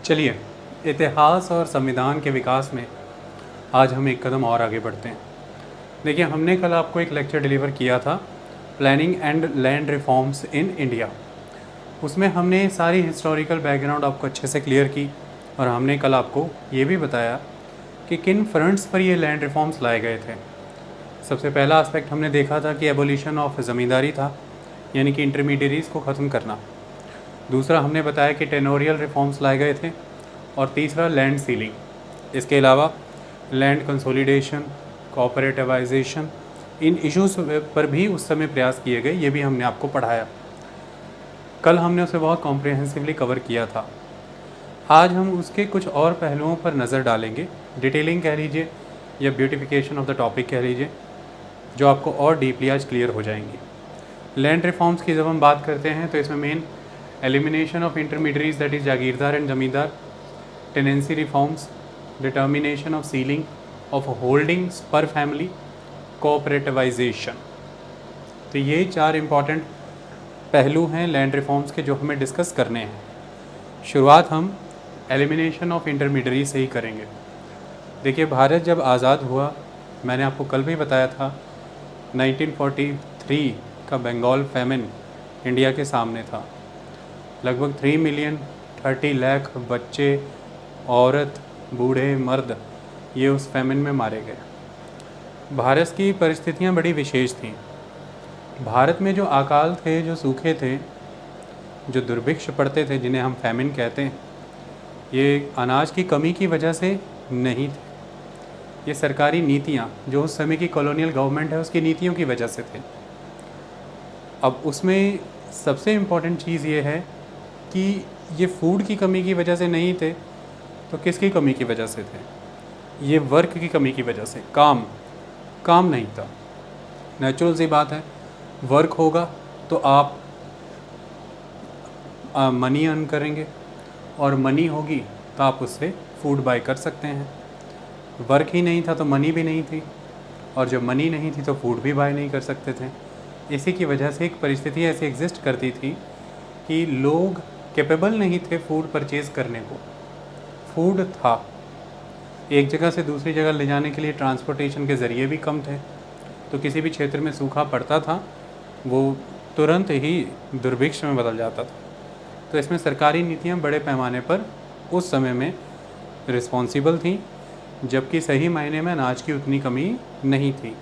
चलिए, इतिहास और संविधान के विकास में आज हम एक कदम और आगे बढ़ते हैं। देखिए, हमने कल आपको एक लेक्चर डिलीवर किया था, planning and land reforms in India. उसमें हमने सारी हिस्टोरिकल बैकग्राउंड आपको अच्छे से क्लियर की और हमने कल आपको ये भी बताया कि किन फ्रंट्स पर ये लैंड रिफॉर्म्स लाए गए थे। सबसे पहला एस्पेक्ट हमने देखा था कि एबोलिशन ऑफ ज़मींदारी था, यानी कि इंटरमीडियरीज़ को ख़त्म करना। दूसरा हमने बताया कि टेनोरियल रिफॉर्म्स लाए गए थे और तीसरा लैंड सीलिंग। इसके अलावा लैंड कंसोलिडेशन, कोऑपरेटिवाइजेशन, इन इश्यूज़ पर भी उस समय प्रयास किए गए, ये भी हमने आपको पढ़ाया। कल हमने उसे बहुत कॉम्प्रिहेंसिवली कवर किया था। आज हम उसके कुछ और पहलुओं पर नज़र डालेंगे, डिटेलिंग कह लीजिए या ब्यूटिफिकेशन ऑफ द टॉपिक कह लीजिए, जो आपको और डीपली आज क्लियर हो जाएंगी। लैंड रिफॉर्म्स की जब हम बात करते हैं तो इसमें main elimination of intermediaries, that is jagirdar and zamindar, tenancy reforms, determination of ceiling of holdings per family, cooperativisation. तो ये चार इंपॉर्टेंट पहलू हैं लैंड रिफॉर्म्स के जो हमें डिस्कस करने हैं। शुरुआत हम एलिमिनेशन ऑफ इंटरमीडियरी से ही करेंगे। देखिए, भारत जब आज़ाद हुआ, मैंने आपको कल भी बताया था, 1943 का बंगाल फैमिन इंडिया के सामने था। लगभग 3 मिलियन 30 लाख बच्चे, औरत, बूढ़े, मर्द ये उस फैमिन में मारे गए। भारत की परिस्थितियां बड़ी विशेष थीं। भारत में जो अकाल थे, जो सूखे थे, जो दुर्भिक्ष पड़ते थे, जिन्हें हम फैमिन कहते हैं, ये अनाज की कमी की वजह से नहीं थे। ये सरकारी नीतियाँ, जो उस समय की कॉलोनियल गवर्नमेंट है उसकी नीतियों की वजह से थे। अब उसमें सबसे इम्पॉर्टेंट चीज़ ये है कि ये फूड की कमी की वजह से नहीं थे, तो किसकी कमी की वजह से थे? ये वर्क की कमी की वजह से। काम नहीं था। नेचुरल सी बात है, वर्क होगा तो आप मनी अर्न करेंगे और मनी होगी तो आप उससे फूड बाय कर सकते हैं। वर्क ही नहीं था तो मनी भी नहीं थी, और जब मनी नहीं थी तो फूड भी बाय नहीं कर सकते थे। इसी की वजह से एक परिस्थिति ऐसी एग्जिस्ट करती थी कि लोग कैपेबल नहीं थे फूड परचेज़ करने को। फूड था, एक जगह से दूसरी जगह ले जाने के लिए ट्रांसपोर्टेशन के ज़रिए भी कम थे, तो किसी भी क्षेत्र में सूखा पड़ता था वो तुरंत ही दुर्भिक्ष में बदल जाता था। तो इसमें सरकारी नीतियाँ बड़े पैमाने पर उस समय में रिस्पॉन्सिबल थीं, जबकि सही मायने में अनाज की उतनी कमी नहीं थी।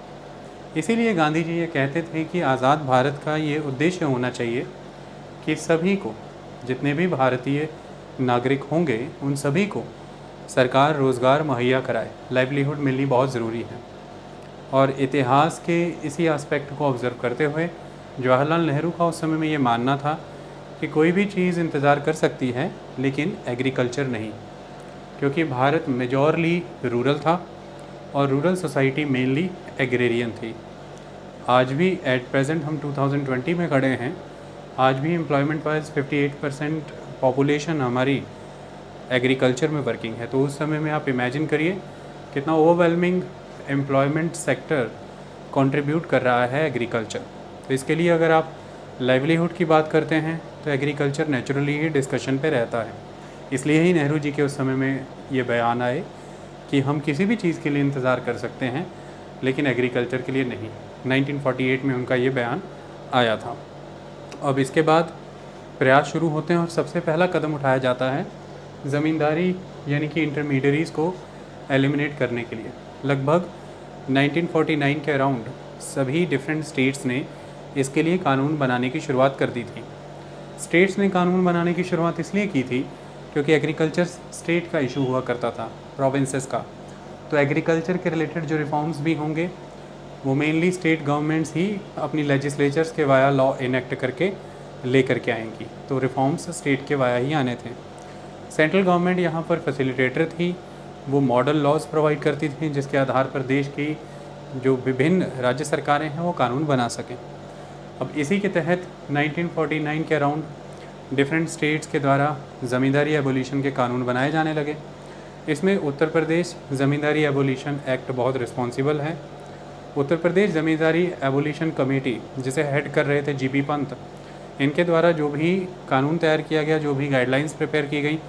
इसीलिए गांधी जी ये कहते थे कि आज़ाद भारत का ये उद्देश्य होना चाहिए कि सभी को, जितने भी भारतीय नागरिक होंगे, उन सभी को सरकार रोज़गार मुहैया कराए। लाइवलीहुड मिलनी बहुत ज़रूरी है। और इतिहास के इसी एस्पेक्ट को ऑब्ज़र्व करते हुए जवाहरलाल नेहरू का उस समय में ये मानना था कि कोई भी चीज़ इंतज़ार कर सकती है, लेकिन एग्रीकल्चर नहीं, क्योंकि भारत मेजॉरली रूरल था और रूरल सोसाइटी मेनली एग्रेरियन थी। आज भी एट प्रेजेंट हम 2020 में खड़े हैं, आज भी एम्प्लॉयमेंट वाइज 58% पॉपुलेशन हमारी एग्रीकल्चर में वर्किंग है। तो उस समय में आप इमेजिन करिए कितना ओवरवेलमिंग एम्प्लॉयमेंट सेक्टर कंट्रीब्यूट कर रहा है एग्रीकल्चर। तो इसके लिए अगर आप लाइवलीहुड की बात करते हैं तो एग्रीकल्चर नेचुरली ही डिस्कशन पे रहता है। इसलिए ही नेहरू जी के उस समय में ये बयान आए कि हम किसी भी चीज़ के लिए इंतज़ार कर सकते हैं, लेकिन एग्रीकल्चर के लिए नहीं। 1948 में उनका ये बयान आया था। अब इसके बाद प्रयास शुरू होते हैं और सबसे पहला कदम उठाया जाता है ज़मींदारी यानी कि इंटरमीडियरीज़ को एलिमिनेट करने के लिए। लगभग 1949 के अराउंड सभी डिफरेंट स्टेट्स ने इसके लिए कानून बनाने की शुरुआत कर दी थी। स्टेट्स ने कानून बनाने की शुरुआत इसलिए की थी क्योंकि एग्रीकल्चर स्टेट का इशू हुआ करता था, प्रोविंसेस का। तो एग्रीकल्चर के रिलेटेड जो रिफॉर्म्स भी होंगे वो मेनली स्टेट गवर्नमेंट्स ही अपनी लेजिस्लेचर्स के वाया लॉ इनेक्ट करके लेकर के आएंगी। तो रिफॉर्म्स स्टेट के वाया ही आने थे। सेंट्रल गवर्नमेंट यहाँ पर फैसिलिटेटर थी, वो मॉडल लॉज प्रोवाइड करती थी जिसके आधार पर देश की जो विभिन्न राज्य सरकारें हैं वो कानून बना सकें। अब इसी के तहत 1949 के अराउंड डिफरेंट स्टेट्स के द्वारा ज़मींदारी एबोलिशन के कानून बनाए जाने लगे। इसमें उत्तर प्रदेश ज़मींदारी एबोलिशन एक्ट बहुत रिस्पॉन्सिबल है। उत्तर प्रदेश ज़मींदारी एबोलिशन कमेटी, जिसे हेड कर रहे थे जीबी पंत, इनके द्वारा जो भी कानून तैयार किया गया, जो भी गाइडलाइंस प्रिपेयर की गई,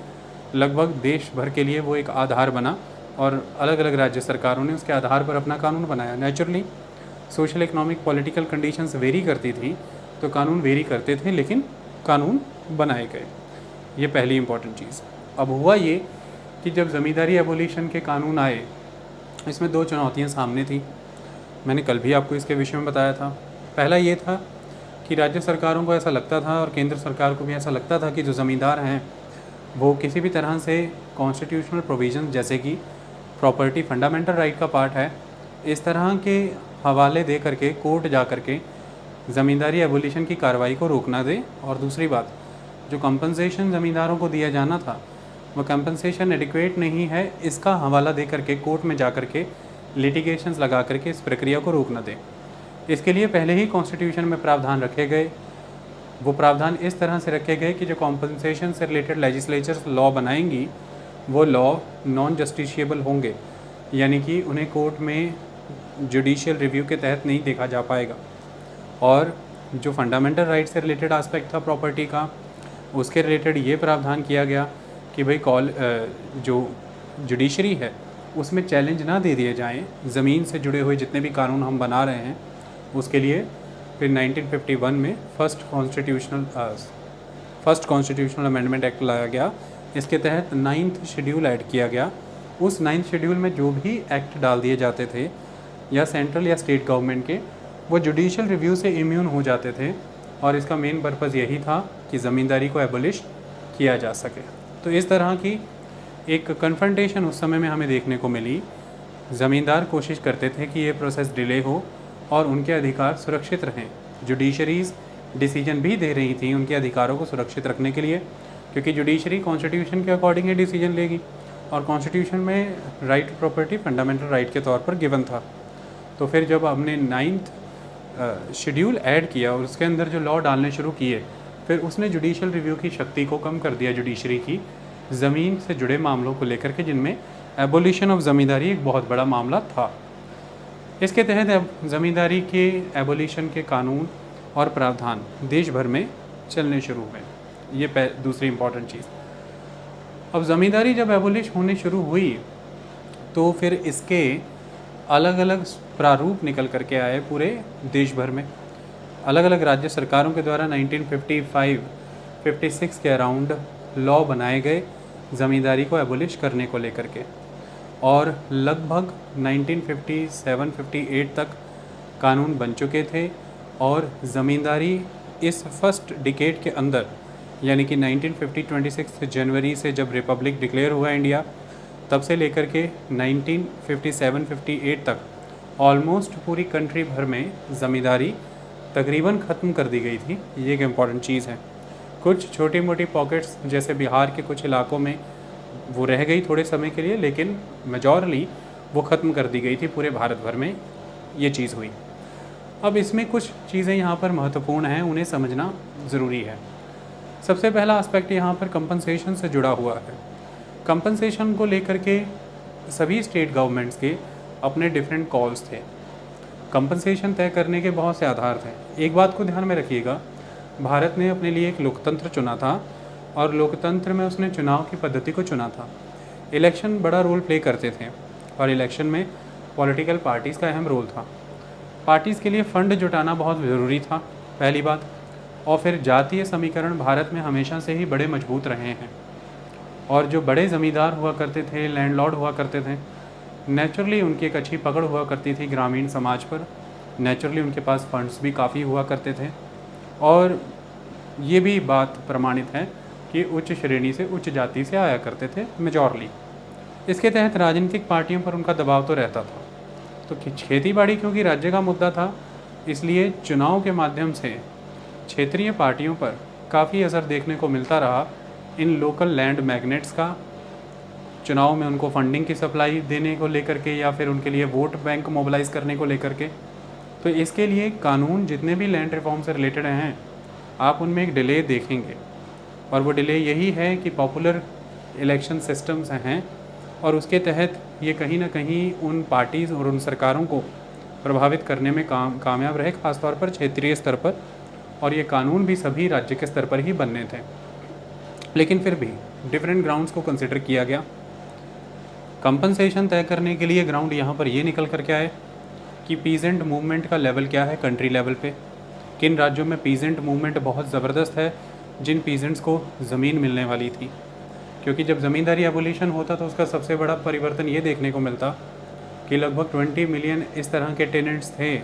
लगभग देश भर के लिए वो एक आधार बना और अलग अलग राज्य सरकारों ने उसके आधार पर अपना कानून बनाया। Naturally social economic political conditions very करती थी तो कानून वेरी करते थे, लेकिन कानून बनाए गए। ये पहली इम्पॉर्टेंट चीज़। अब हुआ ये कि जब ज़मींदारी एबोलिशन के कानून आए, इसमें दो चुनौतियाँ सामने थी। मैंने कल भी आपको इसके विषय में बताया था। पहला ये था कि राज्य सरकारों को ऐसा लगता था और केंद्र सरकार को भी ऐसा लगता था कि जो ज़मींदार हैं वो किसी भी तरह से कॉन्स्टिट्यूशनल प्रोविजन जैसे कि प्रॉपर्टी फंडामेंटल राइट का पार्ट है, इस तरह के हवाले दे करके कोर्ट जा करके ज़मींदारी एबोलिशन की कार्रवाई को रोकना दे। और दूसरी बात, जो कंपनसेशन ज़मींदारों को दिया जाना था वो कंपनसेशन एडिक्वेट नहीं है, इसका हवाला दे करके कोर्ट में जा करके लिटिगेशंस लगा करके इस प्रक्रिया को रोकना दे। इसके लिए पहले ही कॉन्स्टिट्यूशन में प्रावधान रखे गए। वो प्रावधान इस तरह से रखे गए कि जो कॉम्पनसेशन से रिलेटेड लेजिस्लेचर्स लॉ बनाएंगी वो लॉ नॉन जस्टिशिएबल होंगे, यानी कि उन्हें कोर्ट में जुडिशियल रिव्यू के तहत नहीं देखा जा पाएगा। और जो फंडामेंटल राइट से रिलेटेड एस्पेक्ट था प्रॉपर्टी का, उसके रिलेटेड ये प्रावधान किया गया कि भाई जो जुडिशरी है उसमें चैलेंज ना दे दिए जाएं। ज़मीन से जुड़े हुए जितने भी कानून हम बना रहे हैं उसके लिए फिर 1951 में फर्स्ट कॉन्स्टिट्यूशनल अमेंडमेंट एक्ट लाया गया। इसके तहत 9th शेड्यूल ऐड किया गया। उस 9th शेड्यूल में जो भी एक्ट डाल दिए जाते थे या सेंट्रल या स्टेट गवर्नमेंट के, वो जुडिशियल रिव्यू से इम्यून हो जाते थे। और इसका मेन पर्पज़ यही था कि ज़मींदारी को एबोलिश किया जा सके। तो इस तरह की एक कन्फ्रंटेशन उस समय में हमें देखने को मिली। ज़मींदार कोशिश करते थे कि ये प्रोसेस डिले हो और उनके अधिकार सुरक्षित रहें। जुडिशरीज़ डिसीजन भी दे रही थी उनके अधिकारों को सुरक्षित रखने के लिए, क्योंकि जुडिशरी कॉन्स्टिट्यूशन के अकॉर्डिंग ही डिसीजन लेगी और कॉन्स्टिट्यूशन में right to property fundamental right के तौर पर गिवन था। तो फिर जब हमने 9th शेड्यूल ऐड किया और उसके अंदर जो लॉ डालने शुरू किए, फिर उसने जुडिशियल रिव्यू की शक्ति को कम कर दिया जुडिशरी की, ज़मीन से जुड़े मामलों को लेकर के, जिनमें एबोलिशन ऑफ ज़मींदारी एक बहुत बड़ा मामला था। इसके तहत ज़मींदारी के एबोलिशन के कानून और प्रावधान देश भर में चलने शुरू हुए। ये दूसरी इम्पॉर्टेंट चीज़। अब ज़मींदारी जब एबोलिश होनी शुरू हुई तो फिर इसके अलग अलग प्रारूप निकल करके आए पूरे देश भर में। अलग अलग राज्य सरकारों के द्वारा 1955-56 के अराउंड लॉ बनाए गए ज़मींदारी को एबोलिश करने को लेकर के, और लगभग 1957-58 तक कानून बन चुके थे। और ज़मींदारी इस फर्स्ट डिकेड के अंदर, यानी कि 1950 26 जनवरी से जब रिपब्लिक डिक्लेयर हुआ इंडिया, तब से लेकर के 1957-58 तक ऑलमोस्ट पूरी कंट्री भर में ज़मींदारी तकरीबन ख़त्म कर दी गई थी। ये एक इम्पॉर्टेंट चीज़ है। कुछ छोटी मोटी पॉकेट्स जैसे बिहार के कुछ इलाकों में वो रह गई थोड़े समय के लिए, लेकिन मेजॉरली वो ख़त्म कर दी गई थी। पूरे भारत भर में ये चीज़ हुई। अब इसमें कुछ चीज़ें यहाँ पर महत्वपूर्ण हैं, उन्हें समझना ज़रूरी है। सबसे पहला एस्पेक्ट यहाँ पर कंपनसेशन से जुड़ा हुआ है। कंपनसेशन को लेकर के सभी स्टेट गवर्नमेंट्स के अपने डिफरेंट कॉल्स थे। कंपनसेशन तय करने के बहुत से आधार थे। एक बात को ध्यान में रखिएगा, भारत ने अपने लिए एक लोकतंत्र चुना था और लोकतंत्र में उसने चुनाव की पद्धति को चुना था। इलेक्शन बड़ा रोल प्ले करते थे और इलेक्शन में पॉलिटिकल पार्टीज़ का अहम रोल था। पार्टीज़ के लिए फ़ंड जुटाना बहुत ज़रूरी था, पहली बात। और फिर जातीय समीकरण भारत में हमेशा से ही बड़े मजबूत रहे हैं और जो बड़े ज़मींदार हुआ करते थे, लैंडलॉर्ड हुआ करते थे, नेचुरली उनकी एक अच्छी पकड़ हुआ करती थी ग्रामीण समाज पर। नेचुरली उनके पास फंड्स भी काफ़ी हुआ करते थे और ये भी बात प्रमाणित है कि उच्च श्रेणी से, उच्च जाति से आया करते थे मेजॉरली। इसके तहत राजनीतिक पार्टियों पर उनका दबाव तो रहता था। तो खेतीबाड़ी क्योंकि राज्य का मुद्दा था, इसलिए चुनाव के माध्यम से क्षेत्रीय पार्टियों पर काफ़ी असर देखने को मिलता रहा। इन लोकल लैंड मैग्नेट्स का चुनाव में उनको फंडिंग की सप्लाई देने को लेकर के या फिर उनके लिए वोट बैंक मोबिलाइज करने को लेकर के। तो इसके लिए कानून जितने भी लैंड रिफॉर्म से रिलेटेड हैं, आप उनमें एक डिले देखेंगे और वो डिले यही है कि पॉपुलर इलेक्शन सिस्टम्स हैं और उसके तहत ये कहीं ना कहीं उन पार्टीज़ और उन सरकारों को प्रभावित करने में कामयाब रहे, ख़ासतौर पर क्षेत्रीय स्तर पर। और ये कानून भी सभी राज्य के स्तर पर ही बनने थे। लेकिन फिर भी डिफरेंट ग्राउंड्स को कंसिडर किया गया। कंपनसेशन तय करने के लिए ग्राउंड यहाँ पर ये निकल कर के आए कि पीजेंट मूवमेंट का लेवल क्या है कंट्री लेवल पे, किन राज्यों में पीजेंट मूवमेंट बहुत ज़बरदस्त है, जिन पीजेंट्स को ज़मीन मिलने वाली थी। क्योंकि जब ज़मींदारी एबोलिशन होता तो उसका सबसे बड़ा परिवर्तन ये देखने को मिलता कि लगभग 20 मिलियन इस तरह के टेनेंट्स थे,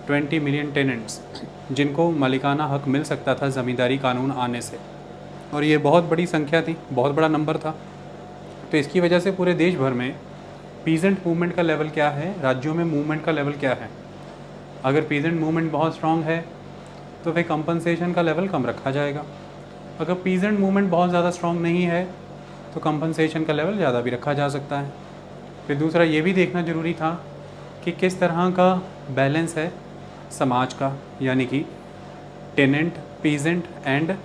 20 मिलियन टेनेंट्स जिनको मालिकाना हक मिल सकता था ज़मींदारी कानून आने से, और ये बहुत बड़ी संख्या थी, बहुत बड़ा नंबर था। तो इसकी वजह से पूरे देश भर में पीजेंट मूवमेंट का लेवल क्या है, राज्यों में मूवमेंट का लेवल क्या है। अगर पीजेंट मूवमेंट बहुत स्ट्रांग है तो फिर कंपनसेशन का लेवल कम रखा जाएगा। अगर पीजेंट मूवमेंट बहुत ज़्यादा स्ट्रांग नहीं है तो कंपनसेशन का लेवल ज़्यादा भी रखा जा सकता है। फिर दूसरा ये भी देखना ज़रूरी था कि किस तरह का बैलेंस है समाज का, यानी कि टेनेंट, पीजेंट एंड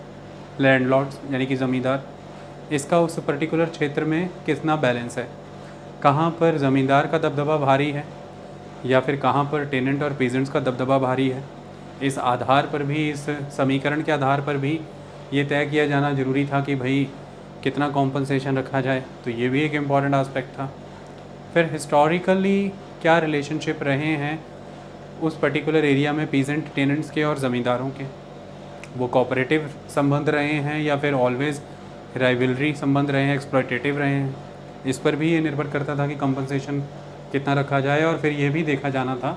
लैंडलॉर्ड्स यानी कि ज़मींदार, इसका उस पर्टिकुलर क्षेत्र में कितना बैलेंस है, कहाँ पर ज़मींदार का दबदबा भारी है या फिर कहाँ पर टेनेंट और पीजेंट्स का दबदबा भारी है। इस आधार पर भी, इस समीकरण के आधार पर भी ये तय किया जाना ज़रूरी था कि भाई कितना कॉम्पनसेशन रखा जाए। तो ये भी एक इम्पॉर्टेंट आस्पेक्ट था। फिर हिस्टोरिकली क्या रिलेशनशिप रहे हैं उस पर्टिकुलर एरिया में पीजेंट, टेनेंट्स के और ज़मींदारों के, वो कोऑपरेटिव संबंध रहे हैं या फिर ऑलवेज़ राइवलरी संबंध रहे हैं, एक्सप्लॉयटेटिव रहे हैं। इस पर भी ये निर्भर करता था कि कंपनसेशन कितना रखा जाए। और फिर ये भी देखा जाना था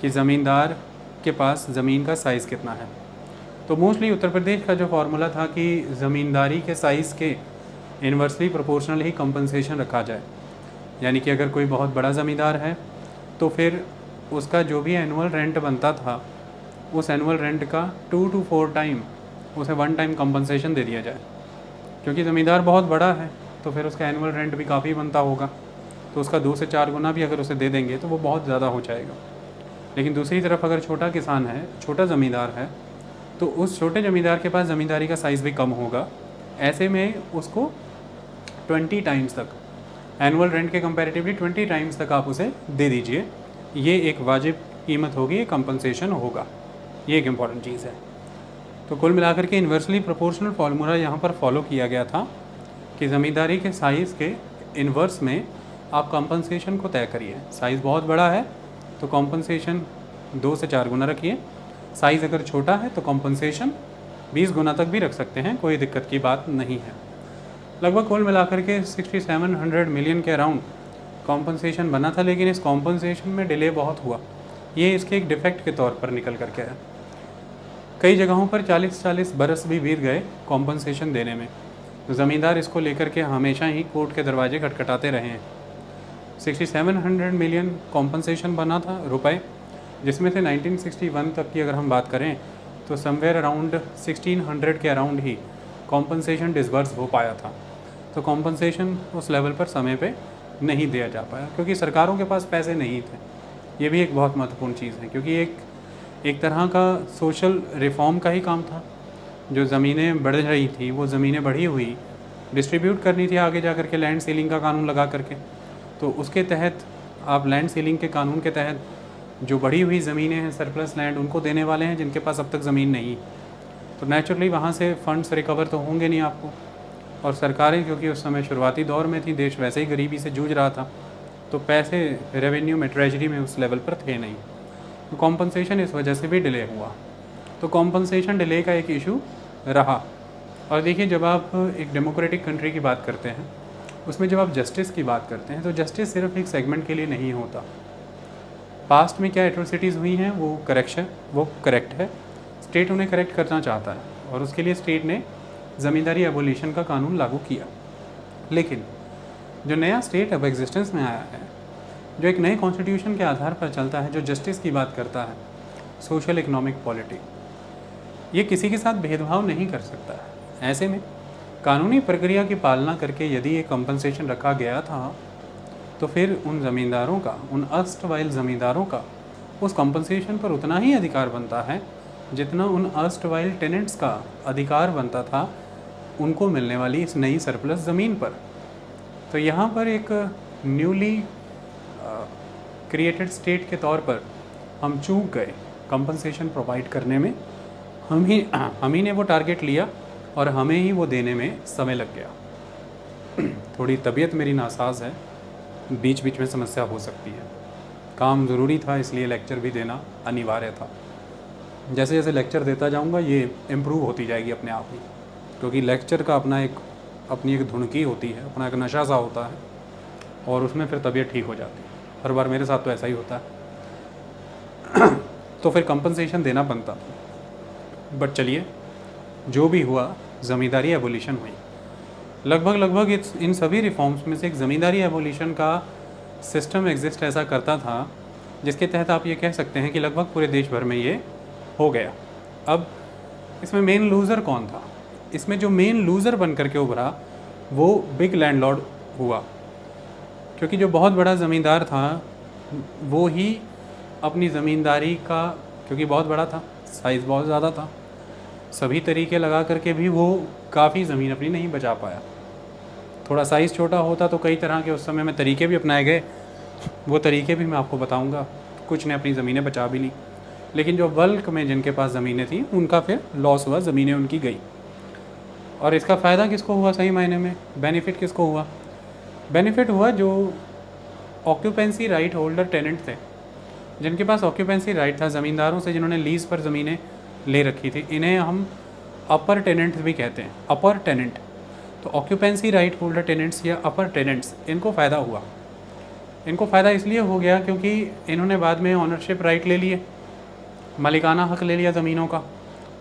कि ज़मींदार के पास ज़मीन का साइज़ कितना है। तो मोस्टली उत्तर प्रदेश का जो फार्मूला था कि ज़मींदारी के साइज़ के इन्वर्सली प्रोपोर्शनल ही कंपनसेशन रखा जाए, यानी कि अगर कोई बहुत बड़ा ज़मींदार है तो फिर उसका जो भी एनुअल रेंट बनता था उस एनुअल रेंट का 2 to 4 टाइम उसे 1 टाइम कंपनसेशन दे दिया जाए। क्योंकि ज़मींदार बहुत बड़ा है तो फिर उसका एनुअल रेंट भी काफ़ी बनता होगा, तो उसका 2 से 4 गुना भी अगर उसे दे देंगे तो वो बहुत ज़्यादा हो जाएगा। लेकिन दूसरी तरफ अगर छोटा किसान है, छोटा ज़मींदार है, तो उस छोटे ज़मींदार के पास ज़मींदारी का साइज़ भी कम होगा। ऐसे में उसको 20 टाइम्स तक एनुअल रेंट के कंपैरेटिवली 20 टाइम्स तक आप उसे दे दीजिए, ये एक वाजिब कीमत होगी, ये कंपनसेशन होगा। ये एक इम्पॉर्टेंट चीज़ है। तो कुल मिलाकर के इन्वर्सली प्रोपोर्शनल फार्मूला यहाँ पर फॉलो किया गया था कि ज़मींदारी के साइज़ के इन्वर्स में आप कंपनसेशन को तय करिए। साइज़ बहुत बड़ा है तो कंपनसेशन 2 से 4 गुना रखिए, साइज़ अगर छोटा है तो कंपनसेशन 20 गुना तक भी रख सकते हैं, कोई दिक्कत की बात नहीं है। लगभग कुल मिलाकर के 6700 मिलियन के अराउंड कॉम्पनसेशन बना था, लेकिन इस कॉम्पनसेशन में डिले बहुत हुआ। ये इसके एक डिफेक्ट के तौर पर निकल करके आया। कई जगहों पर 40-40 बरस भी बीत गए कॉम्पनसेशन देने में। ज़मींदार इसको लेकर के हमेशा ही कोर्ट के दरवाजे खटखटाते रहे हैं। 6700 मिलियन कॉम्पनसेशन बना था रुपए, जिसमें से 1961 तक की अगर हम बात करें तो समवेयर अराउंड 1600 के अराउंड ही कॉम्पनसेशन डिसबर्स हो पाया था। तो कॉम्पनसेशन उस लेवल पर समय पे नहीं दिया जा पाया क्योंकि सरकारों के पास पैसे नहीं थे। ये भी एक बहुत महत्वपूर्ण चीज़ है क्योंकि एक तरह का सोशल रिफॉर्म का ही काम था। जो ज़मीनें बढ़ रही थी वो ज़मीनें बढ़ी हुई डिस्ट्रीब्यूट करनी थी आगे जा कर के लैंड सीलिंग का कानून लगा करके। तो उसके तहत आप लैंड सीलिंग के कानून के तहत जो बढ़ी हुई ज़मीनें हैं, सरप्लस लैंड, उनको देने वाले हैं जिनके पास अब तक ज़मीन नहीं। तो नेचुरली वहाँ से फ़ंड्स रिकवर तो होंगे नहीं आपको। और सरकारें क्योंकि उस समय शुरुआती दौर में थी, देश वैसे ही गरीबी से जूझ रहा था, तो पैसे रेवेन्यू में, ट्रेजरी में उस लेवल पर थे नहीं। तो कॉम्पनसेशन इस वजह से भी डिले हुआ। तो कॉम्पनसेशन डिले का एक इशू रहा। और देखिए, जब आप एक डेमोक्रेटिक कंट्री की बात करते हैं, उसमें जब आप जस्टिस की बात करते हैं तो जस्टिस सिर्फ एक सेगमेंट के लिए नहीं होता। पास्ट में क्या एट्रोसिटीज़ हुई हैं वो करेक्ट है, स्टेट उन्हें करेक्ट करना चाहता है और उसके लिए स्टेट ने ज़मींदारी एबोलिशन का कानून लागू किया। लेकिन जो नया स्टेट अब एग्जिस्टेंस में आया है, जो एक नए कॉन्स्टिट्यूशन के आधार पर चलता है, जो जस्टिस की बात करता है, सोशल इकोनॉमिक पॉलिटी, ये किसी के साथ भेदभाव नहीं कर सकता है। ऐसे में कानूनी प्रक्रिया की पालना करके यदि ये कंपनसेशन रखा गया था तो फिर उन ज़मींदारों का, उन अर्स्टवाइल ज़मींदारों का उस कंपनसेशन पर उतना ही अधिकार बनता है जितना उन अर्स्टवाइल टेनेंट्स का अधिकार बनता था उनको मिलने वाली इस नई सरप्लस ज़मीन पर। तो यहाँ पर एक न्यूली क्रिएटेड स्टेट के तौर पर हम चूक गए कंपनसेशन प्रोवाइड करने में। हम ही ने वो टारगेट लिया और हमें ही वो देने में समय लग गया। थोड़ी तबीयत मेरी नासाज है, बीच बीच में समस्या हो सकती है। काम ज़रूरी था इसलिए लेक्चर भी देना अनिवार्य था। जैसे जैसे लेक्चर देता जाऊंगा ये इम्प्रूव होती जाएगी अपने आप ही, क्योंकि लेक्चर का अपनी एक धुनकी होती है, अपना एक नशा सा होता है, और उसमें फिर तबीयत ठीक हो जाती है। हर बार मेरे साथ तो ऐसा ही होता है। तो फिर कंपनसेशन देना बनता था। बट चलिए, जो भी हुआ, ज़मींदारी एबोलिशन हुई। लगभग इन सभी रिफॉर्म्स में से एक ज़मींदारी एबोलिशन का सिस्टम एग्जिस्ट ऐसा करता था जिसके तहत आप ये कह सकते हैं कि लगभग पूरे देश भर में ये हो गया। अब इसमें मेन लूज़र कौन था? इसमें जो मेन लूज़र बन करके उभरा वो बिग लैंडलॉर्ड हुआ, क्योंकि जो बहुत बड़ा ज़मींदार था वो ही अपनी ज़मींदारी का, क्योंकि बहुत बड़ा था, साइज़ बहुत ज़्यादा था, सभी तरीके लगा करके भी वो काफ़ी ज़मीन अपनी नहीं बचा पाया। थोड़ा साइज़ छोटा होता तो कई तरह के उस समय में तरीके भी अपनाए गए, वो तरीके भी मैं आपको बताऊंगा। कुछ ने अपनी ज़मीनें बचा भी ली, लेकिन जो बल्क में जिनके पास ज़मीनें थी उनका फिर लॉस हुआ, ज़मीनें उनकी गई। और इसका फ़ायदा किसको हुआ? सही मायने में बेनिफिट किसको हुआ? बेनिफिट हुआ जो ऑक्यूपेंसी राइट होल्डर टेनेंट थे, जिनके पास ऑक्यूपेंसी राइट था, ज़मींदारों से जिन्होंने लीज़ पर ज़मीनें ले रखी थी। इन्हें हम अपर टेनेंट भी कहते हैं, अपर टेनेंट। तो ऑक्यूपेंसी राइट होल्डर टेनेंट्स या अपर टेनेंट्स, इनको फ़ायदा हुआ। इनको फ़ायदा इसलिए हो गया क्योंकि इन्होंने बाद में ऑनरशिप राइट ले लिए, मालिकाना हक़ ले लिया ज़मीनों का,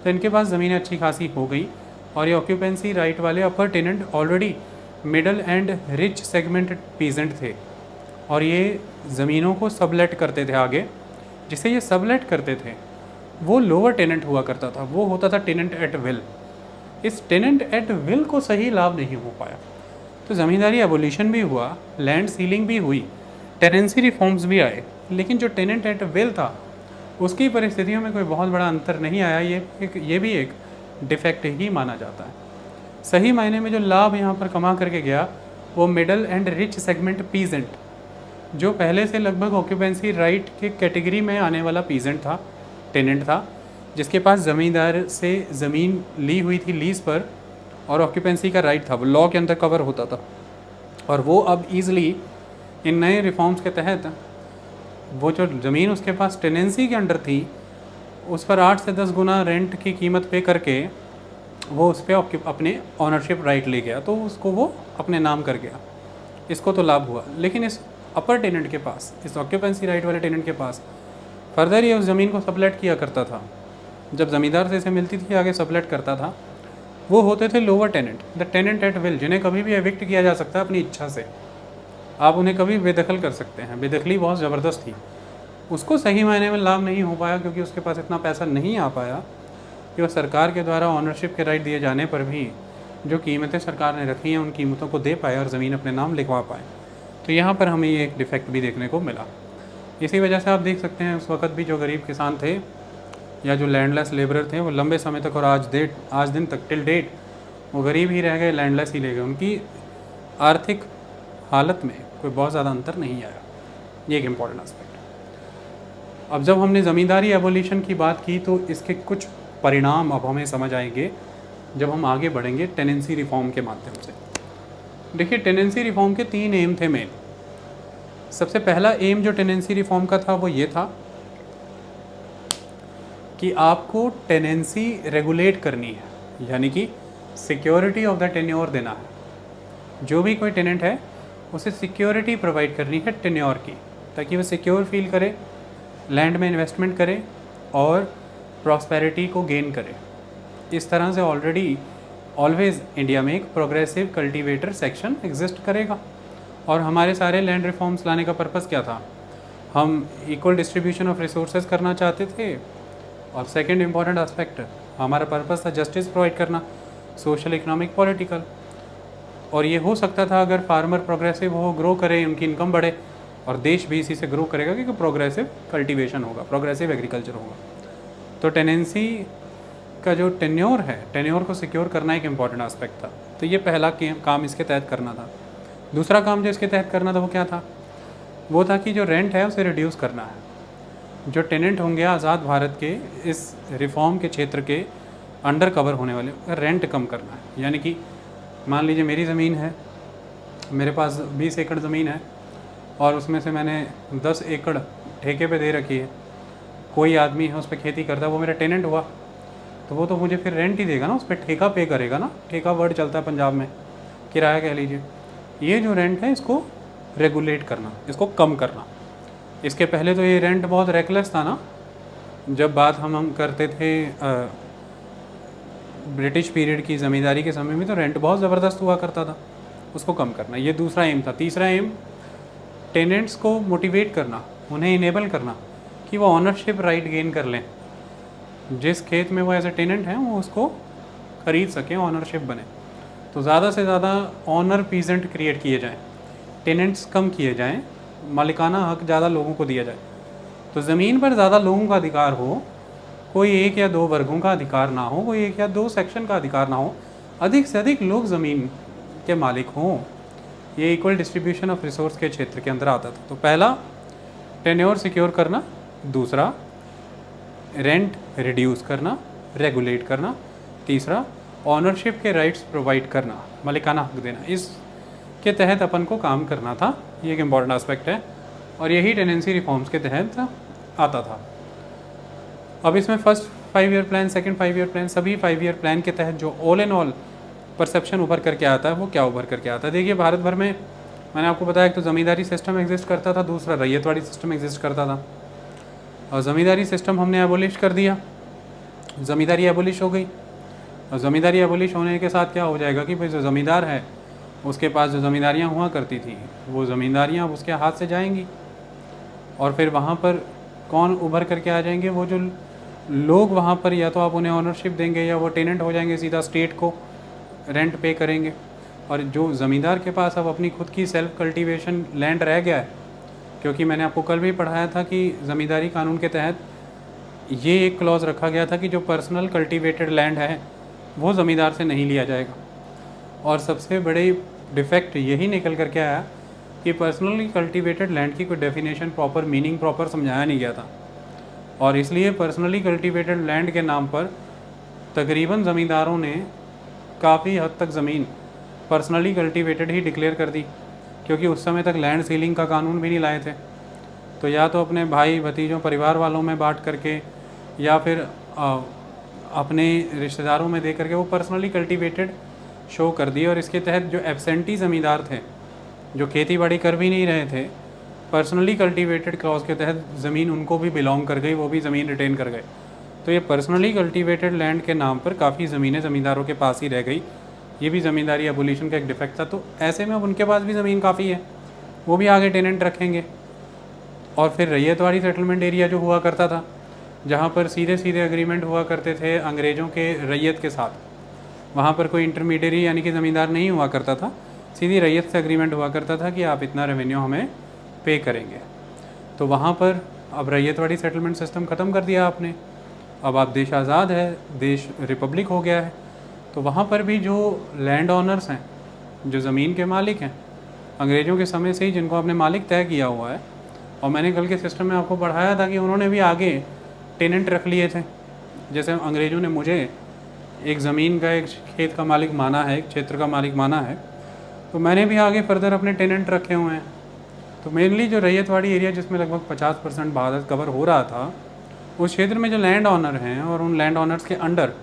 तो इनके पास ज़मीनें अच्छी खासी हो गई। और ये ऑक्यूपेंसी राइट वाले upper tenant already middle and rich segment peasant थे, और ये ज़मीनों को सबलेट करते थे आगे। जिसे ये सबलेट करते थे वो लोअर टेनेंट हुआ करता था, वो होता था टेनेंट एट विल। इस टेनेंट एट विल को सही लाभ नहीं हो पाया, तो ज़मींदारी एबोलिशन भी हुआ, लैंड सीलिंग भी हुई, टेनेंसी रिफॉर्म्स भी आए, लेकिन जो टेनेंट एट विल था उसकी परिस्थितियों में कोई बहुत बड़ा अंतर नहीं आया। ये भी एक डिफेक्ट ही माना जाता है। सही मायने में जो लाभ यहाँ पर कमा करके गया वो middle and rich segment peasant, जो पहले से लगभग ऑक्यूपेंसी राइट के कैटेगरी में आने वाला पीजेंट था, टेनेंट था, जिसके पास ज़मींदार से ज़मीन ली हुई थी लीज़ पर और ऑक्यूपेंसी का राइट था, वो लॉ के अंदर कवर होता था। और वो अब ईज़िली इन नए रिफॉर्म्स के तहत वो जो ज़मीन उसके पास टेनेंसी के अंडर थी उस पर 8 से 10 गुना रेंट की कीमत पे करके वो उस पर अपने ऑनरशिप राइट ले गया, तो उसको वो अपने नाम कर गया। इसको तो लाभ हुआ। लेकिन इस अपर टेनेंट के पास, इस ऑक्यूपेंसी राइट वाले टेनेंट के पास फर्दर ये उस ज़मीन को सबलेट किया करता था। जब ज़मींदार से इसे मिलती थी आगे सबलेट करता था। वो होते थे lower tenant, the tenant at will, जिन्हें कभी भी एविक्ट किया जा सकता है अपनी इच्छा से। आप उन्हें कभी बेदखल कर सकते हैं। बेदखली बहुत ज़बरदस्त थी। उसको सही मायने में लाभ नहीं हो पाया क्योंकि उसके पास इतना पैसा नहीं आ पाया कि वह सरकार के द्वारा ऑनरशिप के राइट दिए जाने पर भी जो कीमतें सरकार ने रखी हैं उन कीमतों को दे पाए और ज़मीन अपने नाम लिखवा पाए। तो यहाँ पर हमें ये एक डिफेक्ट भी देखने को मिला। इसी वजह से आप देख सकते हैं उस वक्त भी जो गरीब किसान थे या जो लैंडलेस लेबरर थे वो लंबे समय तक और आज दिन तक टिल डेट वो गरीब ही रह गए, लैंडलेस ही रह गए। उनकी आर्थिक हालत में कोई बहुत ज़्यादा अंतर नहीं आया। ये एक इम्पॉर्टेंट एस्पेक्ट। अब जब हमने ज़मींदारी एबोलिशन की बात की तो इसके कुछ परिणाम अब हमें समझ आएंगे जब हम आगे बढ़ेंगे टेनेंसी रिफॉर्म के माध्यम से। देखिए, टेनेंसी रिफॉर्म के 3 एम थे मेन। सबसे पहला एम जो टेनेंसी रिफॉर्म का था वो ये था कि आपको टेनेंसी रेगुलेट करनी है, यानी कि सिक्योरिटी ऑफ द टेन्योर देना है। जो भी कोई टेनेंट है उसे सिक्योरिटी प्रोवाइड करनी है टेन्योर की, ताकि वह सिक्योर फील करे, लैंड में इन्वेस्टमेंट करे और प्रॉस्पेरिटी को गेन करे। इस तरह से ऑलवेज़ इंडिया में एक प्रोग्रेसिव कल्टीवेटर सेक्शन एग्जिस्ट करेगा। और हमारे सारे लैंड रिफॉर्म्स लाने का पर्पज़ क्या था? हम इक्वल डिस्ट्रीब्यूशन ऑफ रिसोर्सेज करना चाहते थे, और सेकंड इम्पॉर्टेंट एस्पेक्ट हमारा पर्पज़ था जस्टिस प्रोवाइड करना, सोशल, इकोनॉमिक, पॉलिटिकल। और ये हो सकता था अगर फार्मर प्रोग्रेसिव हो, ग्रो करे, उनकी इनकम बढ़े, और देश भी इसी से ग्रो करेगा क्योंकि प्रोग्रेसिव कल्टीवेशन होगा, प्रोग्रेसिव एग्रीकल्चर होगा। तो टेनेंसी का जो टेन्योर है, टेन्योर को सिक्योर करना एक इम्पॉर्टेंट एस्पेक्ट था। तो ये पहला काम इसके तहत करना था। दूसरा काम जो इसके तहत करना था वो क्या था? वो था कि जो रेंट है उसे रिड्यूस करना है। जो टेनेंट होंगे आज़ाद भारत के इस रिफॉर्म के क्षेत्र के अंडर कवर होने वाले, रेंट कम करना है। यानी कि मान लीजिए मेरी ज़मीन है, मेरे पास 20 एकड़ ज़मीन है और उसमें से मैंने 10 एकड़ ठेके पे दे रखी है, कोई आदमी है उस पर खेती करता है, वो मेरा टेनेंट हुआ, तो वो तो मुझे फिर रेंट ही देगा ना, उस पर ठेका पे करेगा ना। ठेका वर्ड चलता है पंजाब में, किराया कह लीजिए। ये जो रेंट है इसको रेगुलेट करना, इसको कम करना। इसके पहले तो ये रेंट बहुत रेकलेस था ना, जब बात हम करते थे ब्रिटिश पीरियड की ज़मींदारी के समय में, तो रेंट बहुत ज़बरदस्त हुआ करता था, उसको कम करना, ये दूसरा एम था। तीसरा एम, टेनेंट्स को मोटिवेट करना, उन्हें इनेबल करना कि वो ऑनरशिप राइट गेन कर लें। जिस खेत में वो एज ए टेनेंट हैं वो उसको ख़रीद सकें, ऑनरशिप बने। तो ज़्यादा से ज़्यादा ऑनर पीजेंट क्रिएट किए जाएँ, टेनेंट्स कम किए जाएँ, मालिकाना हक ज़्यादा लोगों को दिया जाए। तो ज़मीन पर ज़्यादा लोगों का अधिकार हो, कोई एक या दो वर्गों का अधिकार ना हो, कोई एक या दो सेक्शन का अधिकार ना हो, अधिक से अधिक लोग ज़मीन के मालिक हों। ये इक्वल डिस्ट्रीब्यूशन ऑफ रिसोर्स के क्षेत्र के अंदर आता था। तो पहला टेन्योर सिक्योर करना, दूसरा रेंट रिड्यूस करना, रेगुलेट करना, तीसरा ऑनरशिप के राइट्स प्रोवाइड करना, मालिकाना हक देना। इसके तहत अपन को काम करना था, ये एक इम्पॉर्टेंट एस्पेक्ट है और यही टेनेंसी रिफॉर्म्स के तहत आता था। अब इसमें first 5 year plan, second 5 year plan, सभी 5 ईयर प्लान के तहत जो ऑल एंड ऑल परसेप्शन उभर करके आता है, वो क्या उभर करके आता है। देखिए, भारत भर में मैंने आपको बताया, एक तो ज़मींदारी सिस्टम एग्जिस्ट करता था, दूसरा रैयतवाड़ी सिस्टम एग्जिस्ट करता था। और ज़मींदारी सिस्टम हमने एबोलिश कर दिया, ज़मींदारी एबोलिश हो गई। और ज़मींदारी एबोलिश होने के साथ क्या हो जाएगा कि भाई जो ज़मींदार है उसके पास जो ज़मींदारियाँ हुआ करती थी, वो ज़मींदारियाँ अब उसके हाथ से जाएंगी। और फिर वहाँ पर कौन उभर करके आ जाएंगे, वो जो लोग वहाँ पर, या तो आप उन्हें ऑनरशिप देंगे या वो टेनेंट हो जाएंगे, सीधा स्टेट को रेंट पे करेंगे। और जो ज़मींदार के पास अब अपनी खुद की सेल्फ कल्टीवेशन लैंड रह गया है, क्योंकि मैंने आपको कल भी पढ़ाया था कि ज़मींदारी कानून के तहत ये एक क्लॉज रखा गया था कि जो पर्सनल कल्टीवेटेड लैंड है वो ज़मींदार से नहीं लिया जाएगा। और सबसे बड़े डिफेक्ट यही निकल करके आया कि पर्सनली कल्टीवेटेड लैंड की कोई डेफिनेशन, प्रॉपर मीनिंग प्रॉपर समझाया नहीं गया था। और इसलिए पर्सनली कल्टीवेटेड लैंड के नाम पर तकरीबन ज़मींदारों ने काफ़ी हद तक ज़मीन पर्सनली कल्टीवेटेड ही डिक्लेयर कर दी, क्योंकि उस समय तक लैंड सीलिंग का कानून भी नहीं लाए थे। तो या तो अपने भाई भतीजों परिवार वालों में बांट करके या फिर अपने रिश्तेदारों में दे करके वो पर्सनली कल्टीवेटेड शो कर दिए। और इसके तहत जो एब्सेंटी ज़मींदार थे, जो खेती बाड़ी कर भी नहीं रहे थे, पर्सनली कल्टीवेटेड क्लॉज के तहत ज़मीन उनको भी बिलोंग कर गई, वो भी ज़मीन रिटेन कर गए। तो ये पर्सनली कल्टीवेटेड लैंड के नाम पर काफ़ी ज़मीनें ज़मींदारों के पास ही रह गई। ये भी ज़मींदारी एबोलिशन का एक डिफेक्ट था। तो ऐसे में अब उनके पास भी ज़मीन काफ़ी है, वो भी आगे टेनेंट रखेंगे। और फिर रैयतवाड़ी सेटलमेंट एरिया जो हुआ करता था, जहाँ पर सीधे सीधे एग्रीमेंट हुआ करते थे अंग्रेज़ों के रैयत के साथ, वहाँ पर कोई इंटरमीडियरी यानी कि ज़मींदार नहीं हुआ करता था, सीधी रैयत से एग्रीमेंट हुआ करता था कि आप इतना रेवेन्यू हमें पे करेंगे। तो वहाँ पर अब रैयतवाड़ी सेटलमेंट सिस्टम ख़त्म कर दिया आपने, अब आप देश आज़ाद है, देश रिपब्लिक हो गया है। तो वहाँ पर भी जो लैंड ऑनर्स हैं, जो ज़मीन के मालिक हैं, अंग्रेज़ों के समय से ही जिनको आपने मालिक तय किया हुआ है, और मैंने कल के सिस्टम में आपको पढ़ाया था कि उन्होंने भी आगे टेनेंट रख लिए थे। जैसे अंग्रेज़ों ने मुझे एक ज़मीन का, एक खेत का मालिक माना है, एक क्षेत्र का मालिक माना है, तो मैंने भी आगे फर्दर अपने टेनेंट रखे हुए हैं। तो मेनली जो रैयतवाड़ी एरिया, जिसमें लगभग 50% भारत कवर हो रहा था, उस क्षेत्र में जो लैंड ऑनर हैं और उन लैंड ऑनर्स के अंडर